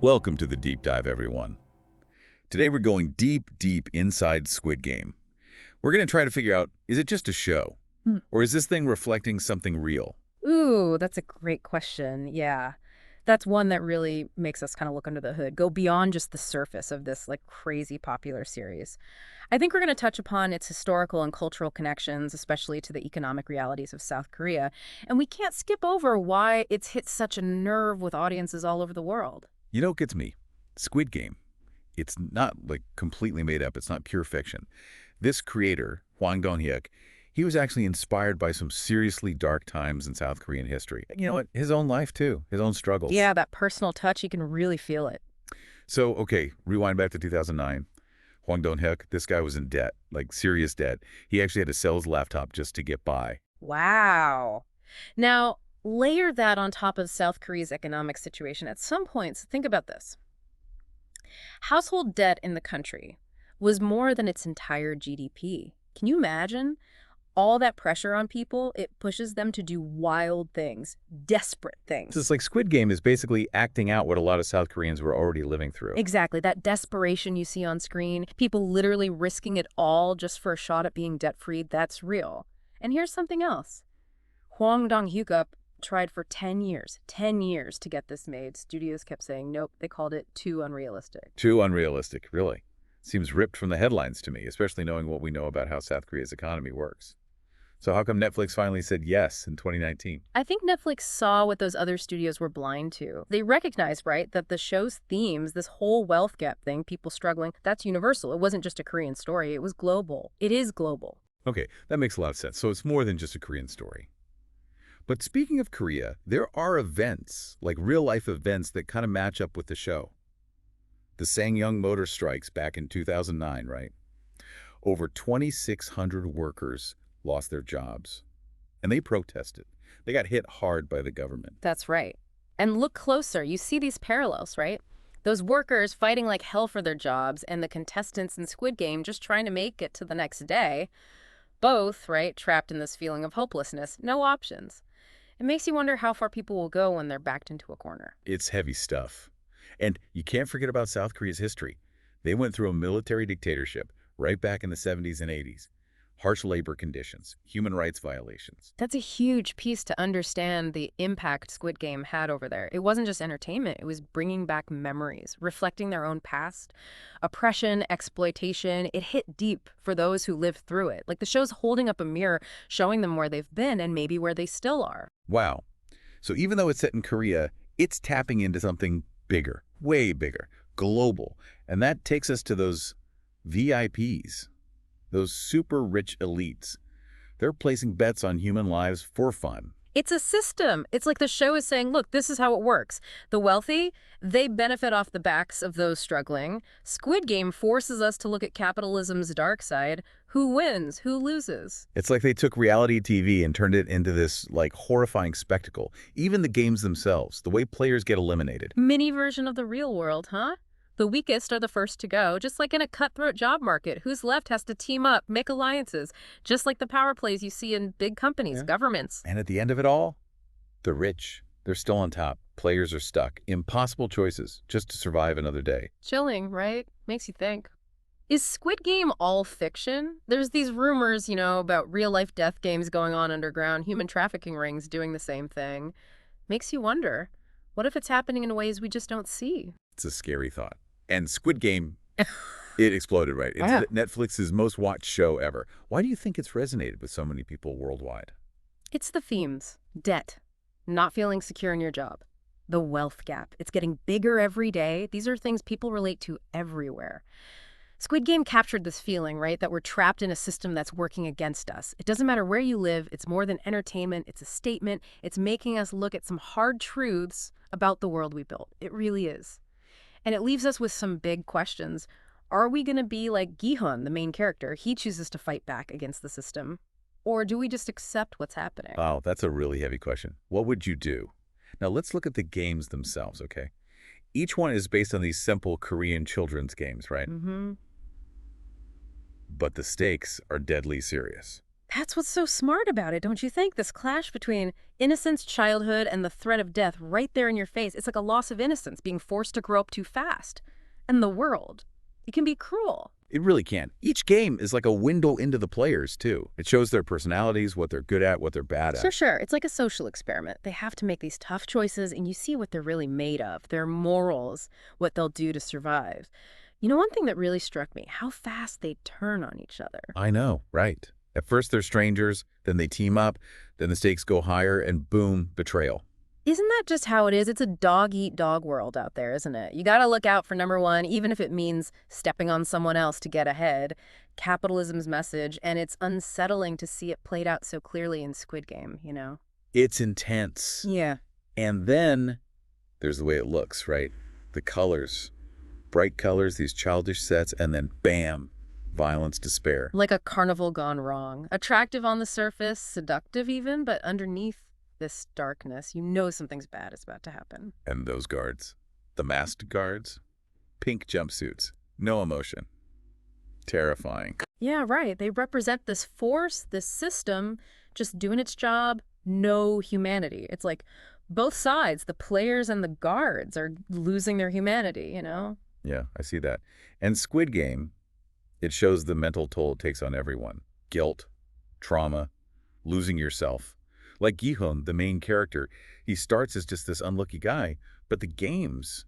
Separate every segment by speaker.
Speaker 1: Welcome to the deep dive, everyone. Today we're going deep, deep inside Squid Game. We're going to try to figure out, is it just a show?
Speaker 2: Hmm.
Speaker 1: Or is this thing reflecting something real?
Speaker 2: Ooh, that's a great question. Yeah. That's one that really makes us kind of look under the hood, go beyond just the surface of this like crazy popular series. I think we're going to touch upon its historical and cultural connections, especially to the economic realities of South Korea. And we can't skip over why it's hit such a nerve with audiences all over the world.
Speaker 1: You know what gets me? Squid Game. It's not like completely made up. It's not pure fiction. This creator, Hwang Dong-hyuk, he was actually inspired by some seriously dark times in South Korean history. You know what? His own life, too. His own struggles.
Speaker 2: Yeah, that personal touch, you can really feel it.
Speaker 1: So, okay, rewind back to 2009. Hwang Dong-hyuk, this guy was in debt, like serious debt. He actually had to sell his laptop just to get by.
Speaker 2: Wow. Now, layer that on top of South Korea's economic situation. At some points, think about this. Household debt in the country was more than its entire GDP. Can you imagine? All that pressure on people, it pushes them to do wild things, desperate
Speaker 1: So
Speaker 2: things.
Speaker 1: it's like Squid Game is basically acting out what a lot of South Koreans were already living through.
Speaker 2: Exactly, that desperation you see on screen, people literally risking it all just for a shot at being debt-free, that's real. And here's something else. Hwang Dong-hyuk tried for 10 years to get this made. Studios kept saying, nope, they called it too unrealistic.
Speaker 1: Too unrealistic, really. Seems ripped from the headlines to me, especially knowing what we know about how South Korea's economy works. So how come Netflix finally said yes in 2019?
Speaker 2: I think Netflix saw what those other studios were blind to. They recognized, right, that the show's themes, this whole wealth gap thing, people struggling, that's universal. It wasn't just a Korean story, it was global. It is global.
Speaker 1: Okay, that makes a lot of sense. So it's more than just a Korean story. But speaking of Korea, there are events, like real-life events that kind of match up with the show. The Sangyong motor strikes back in 2009, right? Over 2,600 workers lost their jobs. And they protested. They got hit hard by the government.
Speaker 2: That's right. And look closer, you see these parallels, right? Those workers fighting like hell for their jobs and the contestants in Squid Game just trying to make it to the next day. Both, right, trapped in this feeling of hopelessness, no options. It makes you wonder how far people will go when they're backed into a corner.
Speaker 1: It's heavy stuff. And you can't forget about South Korea's history. They went through a military dictatorship right back in the 70s and 80s. Harsh labor conditions, human rights violations.
Speaker 2: That's a huge piece to understand the impact Squid Game had over there. It wasn't just entertainment, it was bringing back memories, reflecting their own past. Oppression, exploitation, it hit deep for those who lived through it. Like the show's holding up a mirror, showing them where they've been and maybe where they still are.
Speaker 1: Wow. So even though it's set in Korea, it's tapping into something bigger, way bigger, global. And that takes us to those VIPs, those super rich elites. They're placing bets on human lives for fun.
Speaker 2: It's a system. It's like the show is saying, look, this is how it works. The wealthy, they benefit off the backs of those struggling. Squid Game forces us to look at capitalism's dark side. Who wins? Who loses?
Speaker 1: It's like they took reality TV and turned it into this, like, horrifying spectacle. Even the games themselves, the way players get eliminated.
Speaker 2: Mini version of the real world, huh? The weakest are the first to go, just like in a cutthroat job market. Who's left has to team up, make alliances, just like the power plays you see in big companies,
Speaker 1: Yeah.
Speaker 2: governments.
Speaker 1: And at the end of it all, the rich, they're still on top. Players are stuck. Impossible choices just to survive another day.
Speaker 2: Chilling, right? Makes you think. Is Squid Game all fiction? There's these rumors, about real-life death games going on underground, human trafficking rings doing the same thing. Makes you wonder, what if it's happening in ways we just don't see?
Speaker 1: It's a scary thought. And Squid Game, it exploded, right? It's
Speaker 2: Yeah.
Speaker 1: Netflix's most watched show ever. Why do you think it's resonated with so many people worldwide?
Speaker 2: It's the themes. Debt. Not feeling secure in your job. The wealth gap. It's getting bigger every day. These are things people relate to everywhere. Squid Game captured this feeling, right, that we're trapped in a system that's working against us. It doesn't matter where you live. It's more than entertainment. It's a statement. It's making us look at some hard truths about the world we built. It really is. And it leaves us with some big questions. Are we going to be like Gi-hun, the main character? He chooses to fight back against the system. Or do we just accept what's happening?
Speaker 1: Wow, that's a really heavy question. What would you do? Now, let's look at the games themselves, okay? Each one is based on these simple Korean children's games, right?
Speaker 2: Mm-hmm.
Speaker 1: But the stakes are deadly serious.
Speaker 2: That's what's so smart about it, don't you think? This clash between innocence, childhood, and the threat of death right there in your face. It's like a loss of innocence, being forced to grow up too fast. And the world, it can be cruel.
Speaker 1: It really can. Each game is like a window into the players, too. It shows their personalities, what they're good at, what they're bad at.
Speaker 2: Sure. It's like a social experiment. They have to make these tough choices, and you see what they're really made of, their morals, what they'll do to survive. You know, one thing that really struck me, how fast they turn on each other.
Speaker 1: I know, right. At first they're strangers, then they team up, then the stakes go higher, and boom, betrayal.
Speaker 2: Isn't that just how it is? It's a dog-eat-dog world out there, isn't it? You gotta look out for number one, even if it means stepping on someone else to get ahead. Capitalism's message, and it's unsettling to see it played out so clearly in Squid Game, you know?
Speaker 1: It's intense.
Speaker 2: Yeah.
Speaker 1: And then there's the way it looks, right? The colors. Bright colors, these childish sets, and then bam, violence, despair.
Speaker 2: Like a carnival gone wrong. Attractive on the surface, seductive even, but underneath this darkness, you know something's bad is about to happen.
Speaker 1: And those guards, the masked guards, pink jumpsuits, no emotion. Terrifying.
Speaker 2: Yeah, right. They represent this force, this system, just doing its job, no humanity. It's like both sides, the players and the guards, are losing their humanity, you know?
Speaker 1: Yeah, I see that. And Squid Game, it shows the mental toll it takes on everyone. Guilt, trauma, losing yourself. Like Gihun, the main character, he starts as just this unlucky guy, but the games,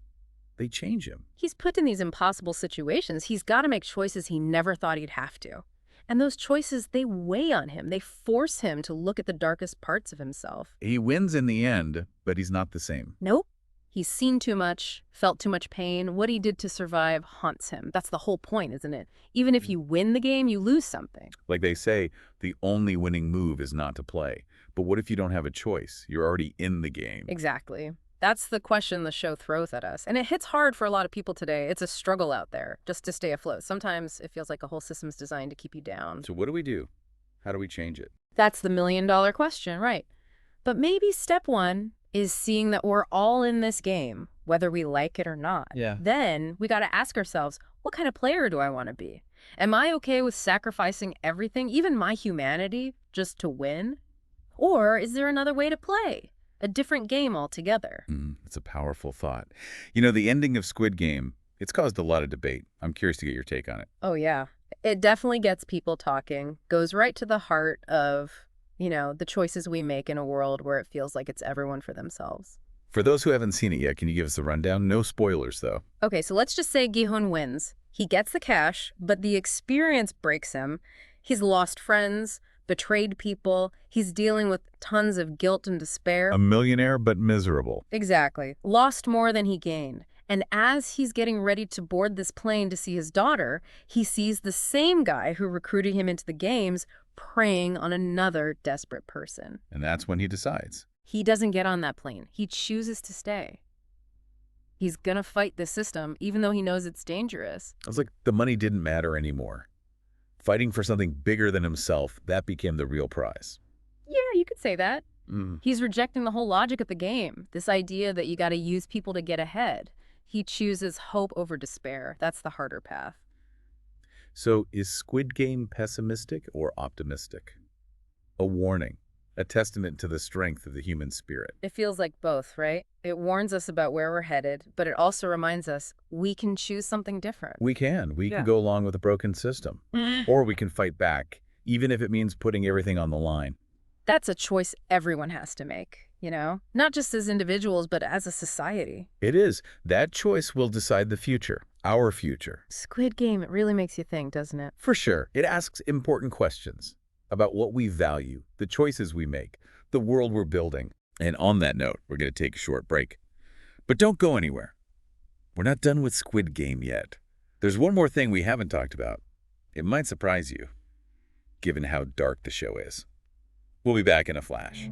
Speaker 1: they change him.
Speaker 2: He's put in these impossible situations. He's got to make choices he never thought he'd have to. And those choices, they weigh on him. They force him to look at the darkest parts of himself.
Speaker 1: He wins in the end, but he's not the same.
Speaker 2: Nope. He's seen too much, felt too much pain. What he did to survive haunts him. That's the whole point, isn't it? Even if you win the game, you lose something.
Speaker 1: Like they say, the only winning move is not to play. But what if you don't have a choice? You're already in the game.
Speaker 2: Exactly. That's the question the show throws at us. And it hits hard for a lot of people today. It's a struggle out there just to stay afloat. Sometimes it feels like a whole system's designed to keep you down.
Speaker 1: So what do we do? How do we change it?
Speaker 2: That's the million-dollar question, right? But maybe step one is seeing that we're all in this game, whether we like it or not.
Speaker 1: Yeah.
Speaker 2: Then we got to ask ourselves, what kind of player do I want to be? Am I okay with sacrificing everything, even my humanity, just to win? Or is there another way to play? A different game altogether?
Speaker 1: It's a powerful thought. You know, the ending of Squid Game, it's caused a lot of debate. I'm curious to get your take on it.
Speaker 2: Oh, yeah. It definitely gets people talking, goes right to the heart of, you know, the choices we make in a world where it feels like it's everyone for themselves.
Speaker 1: For those who haven't seen it yet, can you give us a rundown? No spoilers, though.
Speaker 2: Okay, so let's just say Gihun wins. He gets the cash, but the experience breaks him. He's lost friends, betrayed people. He's dealing with tons of guilt and despair.
Speaker 1: A millionaire, but miserable.
Speaker 2: Exactly. Lost more than he gained. And as he's getting ready to board this plane to see his daughter, he sees the same guy who recruited him into the games preying on another desperate person.
Speaker 1: And that's when he decides.
Speaker 2: He doesn't get on that plane. He chooses to stay. He's gonna fight the system, even though he knows it's dangerous.
Speaker 1: It's like the money didn't matter anymore. Fighting for something bigger than himself, that became the real prize.
Speaker 2: Yeah, you could say that. He's rejecting the whole logic of the game, this idea that you gotta use people to get ahead. He chooses hope over despair. That's the harder path.
Speaker 1: So is Squid Game pessimistic or optimistic? A warning, a testament to the strength of the human spirit.
Speaker 2: It feels like both, right? It warns us about where we're headed, but it also reminds us we can choose something different.
Speaker 1: We can go along with a broken system, or we can fight back, even if it means putting everything on the line.
Speaker 2: That's a choice everyone has to make, you know? Not just as individuals, but as a society.
Speaker 1: It is. That choice will decide the future, our future.
Speaker 2: Squid Game, it really makes you think, doesn't it?
Speaker 1: For sure. It asks important questions about what we value, the choices we make, the world we're building. And on that note, we're going to take a short break. But don't go anywhere. We're not done with Squid Game yet. There's one more thing we haven't talked about. It might surprise you, given how dark the show is. We'll be back in a flash.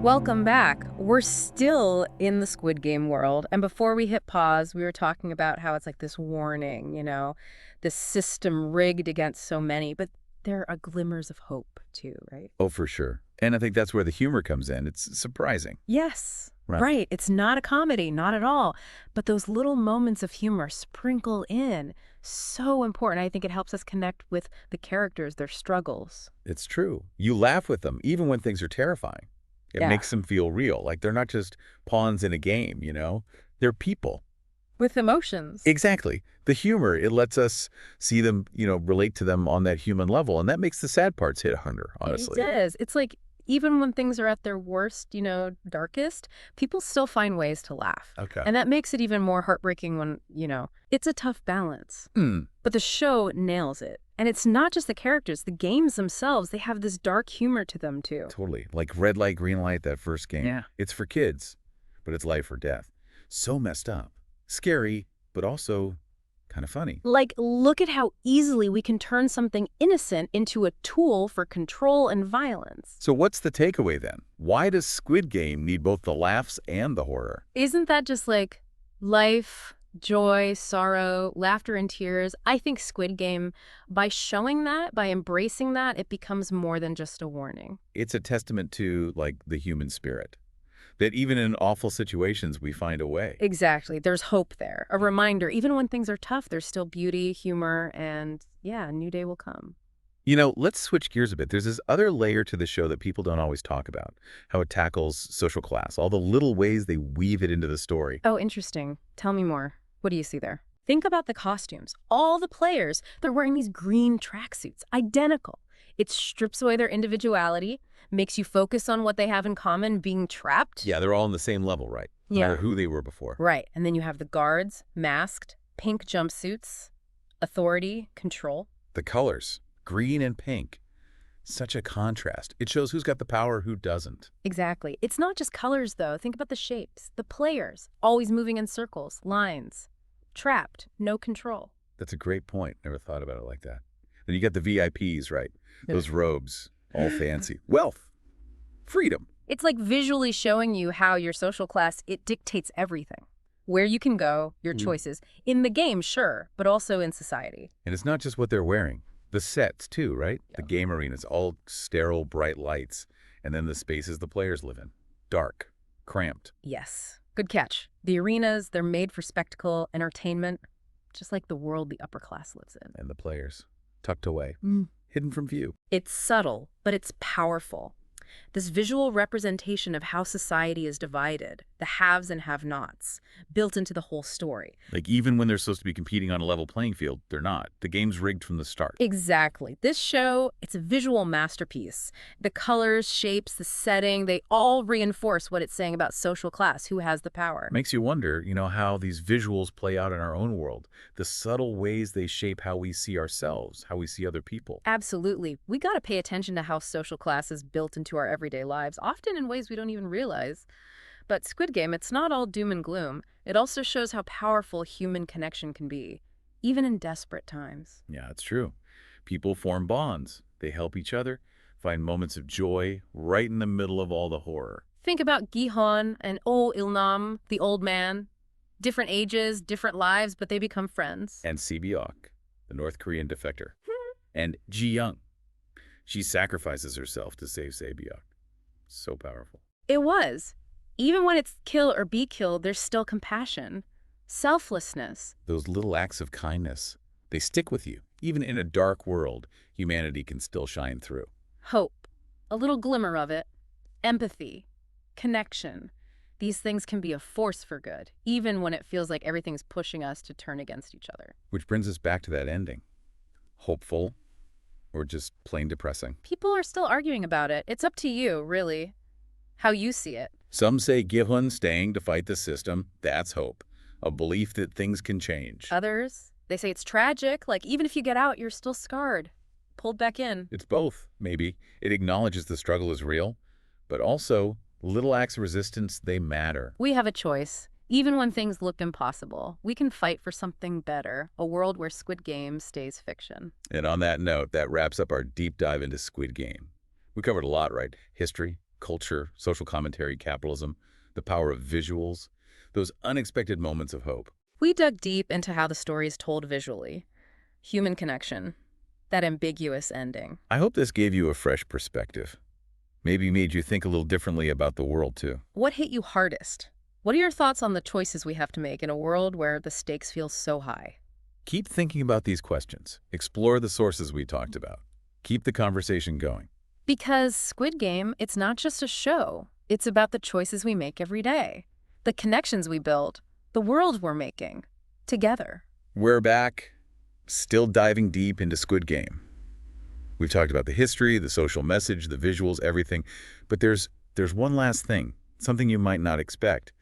Speaker 2: Welcome back. We're still in the Squid Game world. And before we hit pause, we were talking about how it's like this warning, you know, this system rigged against so many. But there are glimmers of hope, too, right?
Speaker 1: Oh, for sure. And I think that's where the humor comes in. It's surprising.
Speaker 2: Yes. Right. It's not a comedy, not at all. But those little moments of humor sprinkle in So important. I think it helps us connect with the characters, their struggles.
Speaker 1: It's true. You laugh with them, even when things are terrifying. It
Speaker 2: Yeah.
Speaker 1: makes them feel real, like they're not just pawns in a game, you know? They're people.
Speaker 2: With emotions.
Speaker 1: Exactly. The humor, it lets us see them, relate to them on that human level, and that makes the sad parts hit harder,
Speaker 2: It
Speaker 1: honestly.
Speaker 2: does. It's like even when things are at their worst, darkest, people still find ways to laugh.
Speaker 1: Okay.
Speaker 2: And that makes it even more heartbreaking when, it's a tough balance.
Speaker 1: Hmm.
Speaker 2: But the show nails it. And it's not just the characters, the games themselves, they have this dark humor to them too.
Speaker 1: Totally. Like red light, green light, that first game.
Speaker 2: Yeah.
Speaker 1: It's for kids, but it's life or death. So messed up. Scary, but also kind of funny.
Speaker 2: Like, look at how easily we can turn something innocent into a tool for control and violence.
Speaker 1: So what's the takeaway then? Why does Squid Game need both the laughs and the horror?
Speaker 2: Isn't that just like life, joy, sorrow, laughter, and tears? I think Squid Game, by showing that, by embracing that, it becomes more than just a warning.
Speaker 1: It's a testament to, like, the human spirit. That even in awful situations, we find a way.
Speaker 2: Exactly. There's hope there. A reminder, even when things are tough, there's still beauty, humor, and yeah, a new day will come.
Speaker 1: Let's switch gears a bit. There's this other layer to the show that people don't always talk about, how it tackles social class, all the little ways they weave it into the story.
Speaker 2: Oh, interesting. Tell me more. What do you see there? Think about the costumes. All the players, they're wearing these green tracksuits, identical. It strips away their individuality, makes you focus on what they have in common, being trapped.
Speaker 1: Yeah, they're all on the same level, right? No
Speaker 2: Yeah.
Speaker 1: matter who they were before.
Speaker 2: Right. And then you have the guards, masked, pink jumpsuits, authority, control.
Speaker 1: The colors, green and pink. Such a contrast. It shows who's got the power, who doesn't.
Speaker 2: Exactly. It's not just colors, though. Think about the shapes. The players, always moving in circles, lines. Trapped, no control.
Speaker 1: That's a great point. Never thought about it like that. Then you got the VIPs, right? Those robes, all fancy. Wealth, freedom.
Speaker 2: It's like visually showing you how your social class, it dictates everything. Where you can go, your choices. In the game, sure, but also in society.
Speaker 1: And it's not just what they're wearing. The sets, too, right?
Speaker 2: Yeah.
Speaker 1: The game arenas, all sterile, bright lights. And then the spaces the players live in. Dark, cramped.
Speaker 2: Yes. Good catch. The arenas, they're made for spectacle, entertainment, just like the world the upper class lives in.
Speaker 1: And the players, tucked away,
Speaker 2: Mm.
Speaker 1: hidden from view.
Speaker 2: It's subtle, but it's powerful. This visual representation of how society is divided, the haves and have-nots, built into the whole story.
Speaker 1: Like, even when they're supposed to be competing on a level playing field, they're not. The game's rigged from the start.
Speaker 2: Exactly. This show, it's a visual masterpiece. The colors, shapes, the setting, they all reinforce what it's saying about social class, who has the power.
Speaker 1: Makes you wonder, how these visuals play out in our own world. The subtle ways they shape how we see ourselves, how we see other people.
Speaker 2: Absolutely. We got to pay attention to how social class is built into our everyday lives, often in ways we don't even realize. But Squid Game, it's not all doom and gloom. It also shows how powerful human connection can be, even in desperate times.
Speaker 1: Yeah, it's true. People form bonds. They help each other, find moments of joy right in the middle of all the horror.
Speaker 2: Think about Gi-hon and Oh Il-nam, the old man. Different ages, different lives, but they become friends.
Speaker 1: And Si-byuk, the North Korean defector. And Ji-young. She sacrifices herself to save Si-byuk. So powerful.
Speaker 2: It was. Even when it's kill or be killed, there's still compassion, selflessness.
Speaker 1: Those little acts of kindness, they stick with you. Even in a dark world, humanity can still shine through.
Speaker 2: Hope, a little glimmer of it, empathy, connection. These things can be a force for good, even when it feels like everything's pushing us to turn against each other.
Speaker 1: Which brings us back to that ending. Hopeful or just plain depressing.
Speaker 2: People are still arguing about it. It's up to you, really, how you see it.
Speaker 1: Some say Gi-hun staying to fight the system, that's hope. A belief that things can change.
Speaker 2: Others, they say it's tragic, like even if you get out, you're still scarred, pulled back in.
Speaker 1: It's both, maybe. It acknowledges the struggle is real, but also little acts of resistance, they matter.
Speaker 2: We have a choice. Even when things look impossible, we can fight for something better, a world where Squid Game stays fiction.
Speaker 1: And on that note, that wraps up our deep dive into Squid Game. We covered a lot, right? History, culture, social commentary, capitalism, the power of visuals, those unexpected moments of hope.
Speaker 2: We dug deep into how the story is told visually, human connection, that ambiguous ending.
Speaker 1: I hope this gave you a fresh perspective. Maybe made you think a little differently about the world, too.
Speaker 2: What hit you hardest? What are your thoughts on the choices we have to make in a world where the stakes feel so high?
Speaker 1: Keep thinking about these questions. Explore the sources we talked about. Keep the conversation going.
Speaker 2: Because Squid Game, it's not just a show. It's about the choices we make every day, the connections we build, the world we're making together.
Speaker 1: We're back, still diving deep into Squid Game. We've talked about the history, the social message, the visuals, everything. But there's one last thing, something you might not expect,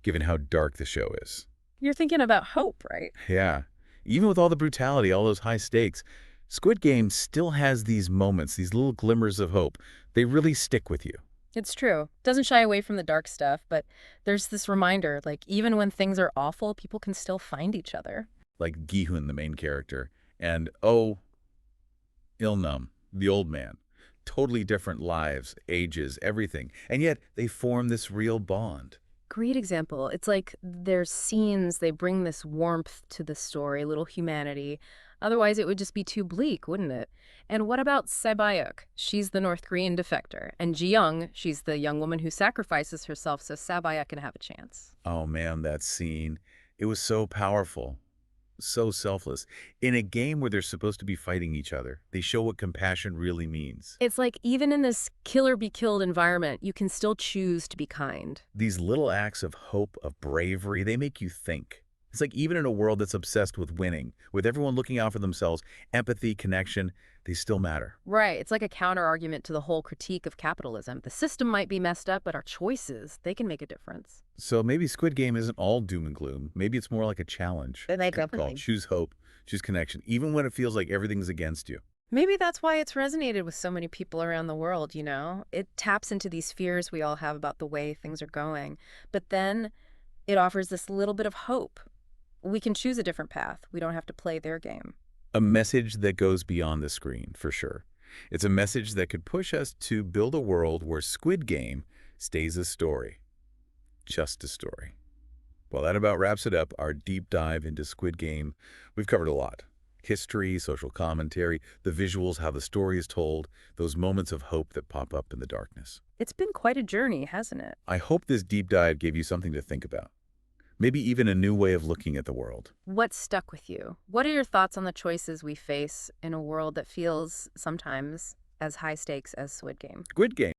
Speaker 1: given how dark the show is.
Speaker 2: You're thinking about hope, right?
Speaker 1: Yeah. Even with all the brutality, all those high stakes, Squid Game still has these moments, these little glimmers of hope. They really stick with you.
Speaker 2: It's true. Doesn't shy away from the dark stuff, but there's this reminder, like, even when things are awful, people can still find each other.
Speaker 1: Like Gi-hun, the main character, and Il-num, the old man. Totally different lives, ages, everything. And yet they form this real bond.
Speaker 2: Great example. It's like there's scenes, they bring this warmth to the story, a little humanity. Otherwise, it would just be too bleak, wouldn't it? And what about Sae-bayuk? She's the North Korean defector. And Ji-young, she's the young woman who sacrifices herself so Sae-bayuk can have a chance.
Speaker 1: Oh man, that scene. It was so powerful. So selfless. In a game where they're supposed to be fighting each other, they show what compassion really means.
Speaker 2: It's like even in this kill-or-be-killed environment, you can still choose to be kind.
Speaker 1: These little acts of hope, of bravery, they make you think. It's like even in a world that's obsessed with winning, with everyone looking out for themselves, empathy, connection, they still matter.
Speaker 2: Right. It's like a counter-argument to the whole critique of capitalism. The system might be messed up, but our choices, they can make a difference.
Speaker 1: So maybe Squid Game isn't all doom and gloom. Maybe it's more like a challenge.
Speaker 2: Then they
Speaker 1: Good call.
Speaker 2: definitely.
Speaker 1: Choose hope, choose connection, even when it feels like everything's against you.
Speaker 2: Maybe that's why it's resonated with so many people around the world, you know? It taps into these fears we all have about the way things are going. But then it offers this little bit of hope. We can choose a different path. We don't have to play their game.
Speaker 1: A message that goes beyond the screen, for sure. It's a message that could push us to build a world where Squid Game stays a story. Just a story. Well, that about wraps it up, our deep dive into Squid Game. We've covered a lot. History, social commentary, the visuals, how the story is told, those moments of hope that pop up in the darkness.
Speaker 2: It's been quite a journey, hasn't it?
Speaker 1: I hope this deep dive gave you something to think about. Maybe even a new way of looking at the world.
Speaker 2: What stuck with you? What are your thoughts on the choices we face in a world that feels sometimes as high stakes as Squid Game?
Speaker 1: Squid Game.